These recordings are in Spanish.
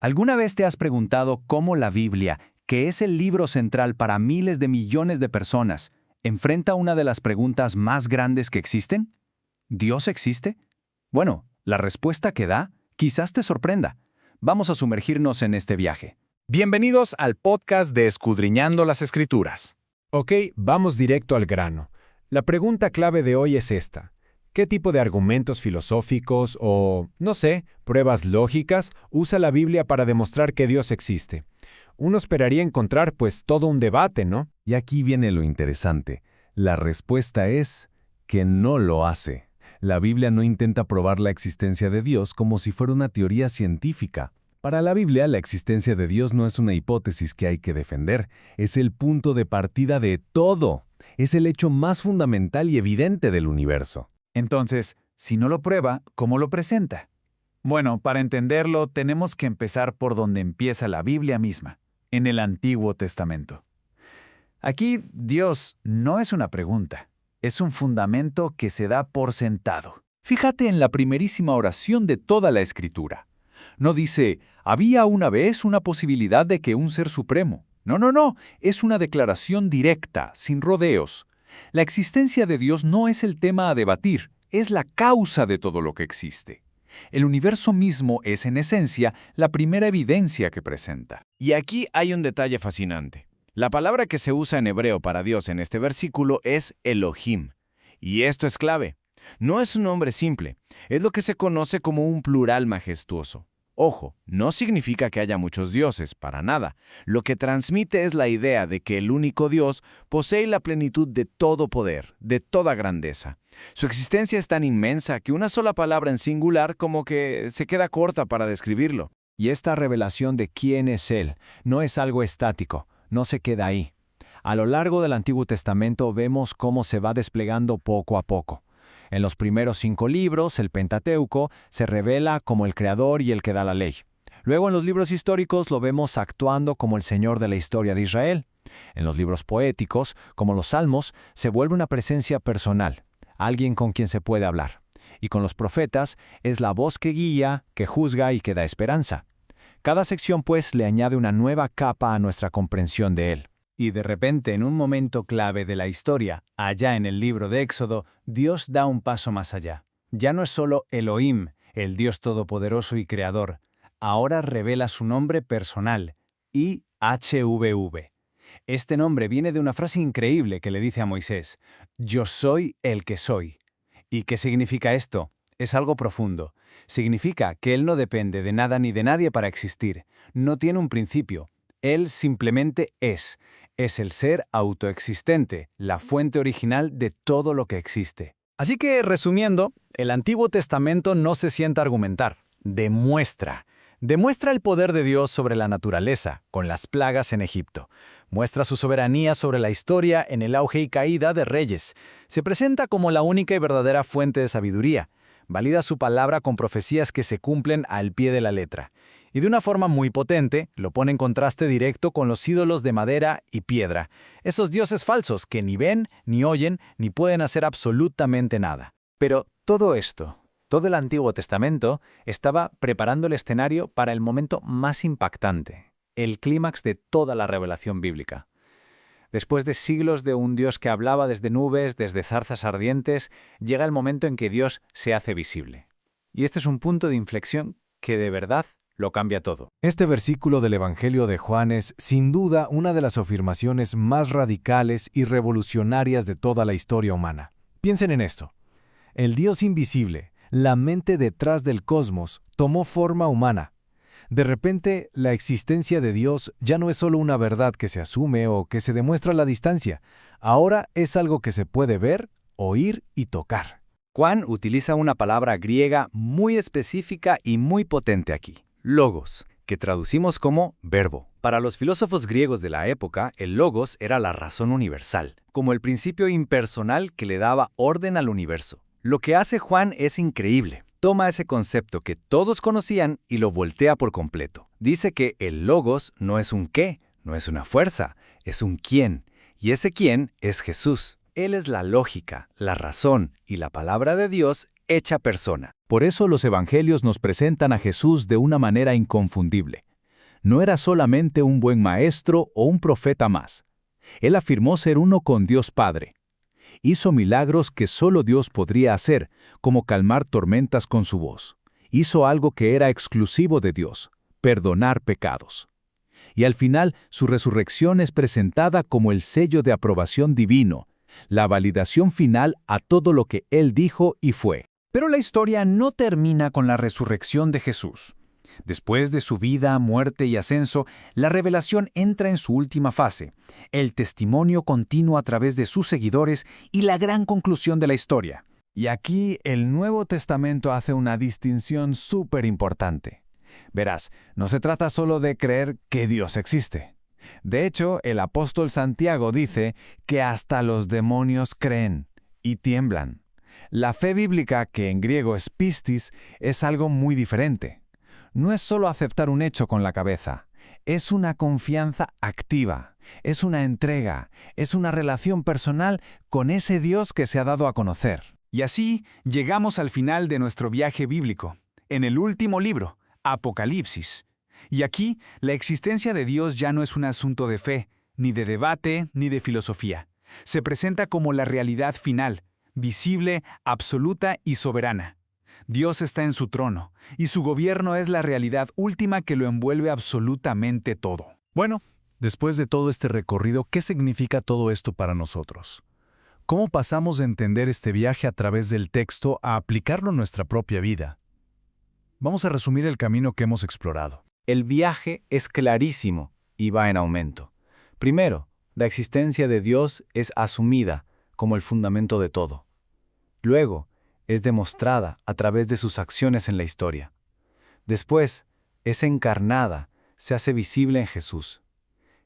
¿Alguna vez te has preguntado cómo la Biblia, que es el libro central para miles de millones de personas, enfrenta una de las preguntas más grandes que existen? ¿Dios existe? Bueno, la respuesta que da quizás te sorprenda. Vamos a sumergirnos en este viaje. Bienvenidos al podcast de Escudriñando las Escrituras. Ok, vamos directo al grano. La pregunta clave de hoy es esta. ¿Qué tipo de argumentos filosóficos o, no sé, pruebas lógicas usa la Biblia para demostrar que Dios existe? Uno esperaría encontrar, pues, todo un debate, ¿no? Y aquí viene lo interesante. La respuesta es que no lo hace. La Biblia no intenta probar la existencia de Dios como si fuera una teoría científica. Para la Biblia, la existencia de Dios no es una hipótesis que hay que defender, es el punto de partida de todo. Es el hecho más fundamental y evidente del universo. Entonces, si no lo prueba, ¿cómo lo presenta? Bueno, para entenderlo, tenemos que empezar por donde empieza la Biblia misma, en el Antiguo Testamento. Aquí, Dios no es una pregunta, es un fundamento que se da por sentado. Fíjate en la primerísima oración de toda la Escritura. No dice, había una vez una posibilidad de que un ser supremo. No, es una declaración directa, sin rodeos. La existencia de Dios no es el tema a debatir, es la causa de todo lo que existe. El universo mismo es, en esencia, la primera evidencia que presenta. Y aquí hay un detalle fascinante. La palabra que se usa en hebreo para Dios en este versículo es Elohim. Y esto es clave. No es un nombre simple, es lo que se conoce como un plural majestuoso. Ojo, no significa que haya muchos dioses, para nada. Lo que transmite es la idea de que el único Dios posee la plenitud de todo poder, de toda grandeza. Su existencia es tan inmensa que una sola palabra en singular como que se queda corta para describirlo. Y esta revelación de quién es Él no es algo estático, no se queda ahí. A lo largo del Antiguo Testamento vemos cómo se va desplegando poco a poco. En los primeros 5 libros, el Pentateuco se revela como el creador y el que da la ley. Luego en los libros históricos lo vemos actuando como el Señor de la historia de Israel. En los libros poéticos, como los Salmos, se vuelve una presencia personal, alguien con quien se puede hablar. Y con los profetas es la voz que guía, que juzga y que da esperanza. Cada sección, pues, le añade una nueva capa a nuestra comprensión de Él. Y de repente, en un momento clave de la historia, allá en el libro de Éxodo, Dios da un paso más allá. Ya no es solo Elohim, el Dios todopoderoso y creador. Ahora revela su nombre personal, IHVV. Este nombre viene de una frase increíble que le dice a Moisés, «Yo soy el que soy». ¿Y qué significa esto? Es algo profundo. Significa que Él no depende de nada ni de nadie para existir. No tiene un principio. Él simplemente es. Es el ser autoexistente, la fuente original de todo lo que existe. Así que, resumiendo, el Antiguo Testamento no se sienta a argumentar, demuestra. Demuestra el poder de Dios sobre la naturaleza, con las plagas en Egipto. Muestra su soberanía sobre la historia en el auge y caída de reyes. Se presenta como la única y verdadera fuente de sabiduría. Valida su palabra con profecías que se cumplen al pie de la letra. Y de una forma muy potente, lo pone en contraste directo con los ídolos de madera y piedra, esos dioses falsos que ni ven, ni oyen, ni pueden hacer absolutamente nada. Pero todo esto, todo el Antiguo Testamento, estaba preparando el escenario para el momento más impactante, el clímax de toda la revelación bíblica. Después de siglos de un Dios que hablaba desde nubes, desde zarzas ardientes, llega el momento en que Dios se hace visible. Y este es un punto de inflexión que de verdad lo cambia todo. Este versículo del Evangelio de Juan es, sin duda, una de las afirmaciones más radicales y revolucionarias de toda la historia humana. Piensen en esto. El Dios invisible, la mente detrás del cosmos, tomó forma humana. De repente, la existencia de Dios ya no es solo una verdad que se asume o que se demuestra a la distancia. Ahora es algo que se puede ver, oír y tocar. Juan utiliza una palabra griega muy específica y muy potente aquí. Logos, que traducimos como verbo. Para los filósofos griegos de la época, el logos era la razón universal, como el principio impersonal que le daba orden al universo. Lo que hace Juan es increíble. Toma ese concepto que todos conocían y lo voltea por completo. Dice que el logos no es un qué, no es una fuerza, es un quién. Y ese quién es Jesús. Él es la lógica, la razón y la palabra de Dios hecha persona. Por eso los evangelios nos presentan a Jesús de una manera inconfundible. no era solamente un buen maestro o un profeta más. Él afirmó ser uno con Dios Padre. Hizo milagros que solo Dios podría hacer, como calmar tormentas con su voz. Hizo algo que era exclusivo de Dios, perdonar pecados. Y al final, su resurrección es presentada como el sello de aprobación divino, la validación final a todo lo que Él dijo y fue. Pero la historia no termina con la resurrección de Jesús. Después de su vida, muerte y ascenso, la revelación entra en su última fase, el testimonio continuo a través de sus seguidores y la gran conclusión de la historia. Y aquí el Nuevo Testamento hace una distinción súper importante. Verás, no se trata solo de creer que Dios existe. De hecho, el apóstol Santiago dice que hasta los demonios creen y tiemblan. La fe bíblica, que en griego es pistis, es algo muy diferente. No es solo aceptar un hecho con la cabeza, es una confianza activa, es una entrega, es una relación personal con ese Dios que se ha dado a conocer. Y así llegamos al final de nuestro viaje bíblico, en el último libro, Apocalipsis. Y aquí, la existencia de Dios ya no es un asunto de fe, ni de debate, ni de filosofía. Se presenta como la realidad final, visible, absoluta y soberana. Dios está en su trono, y su gobierno es la realidad última que lo envuelve absolutamente todo. Bueno, después de todo este recorrido, ¿qué significa todo esto para nosotros? ¿Cómo pasamos de entender este viaje a través del texto a aplicarlo en nuestra propia vida? Vamos a resumir el camino que hemos explorado. El viaje es clarísimo y va en aumento. Primero, la existencia de Dios es asumida como el fundamento de todo. Luego, es demostrada a través de sus acciones en la historia. Después, es encarnada, se hace visible en Jesús.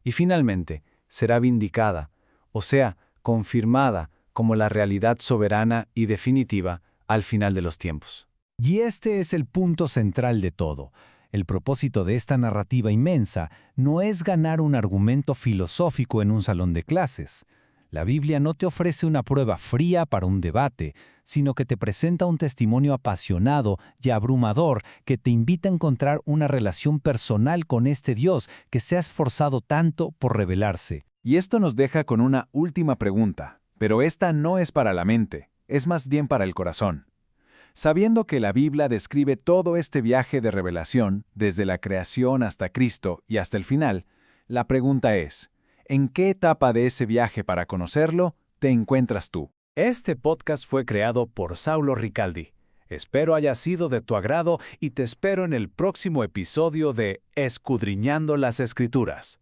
Y finalmente, será vindicada, o sea, confirmada como la realidad soberana y definitiva al final de los tiempos. Y este es el punto central de todo. El propósito de esta narrativa inmensa no es ganar un argumento filosófico en un salón de clases. La Biblia no te ofrece una prueba fría para un debate, sino que te presenta un testimonio apasionado y abrumador que te invita a encontrar una relación personal con este Dios que se ha esforzado tanto por revelarse. Y esto nos deja con una última pregunta, pero esta no es para la mente, es más bien para el corazón. Sabiendo que la Biblia describe todo este viaje de revelación, desde la creación hasta Cristo y hasta el final, la pregunta es, ¿en qué etapa de ese viaje para conocerlo te encuentras tú? Este podcast fue creado por Saulo Ricaldi. Espero haya sido de tu agrado y te espero en el próximo episodio de Escudriñando las Escrituras.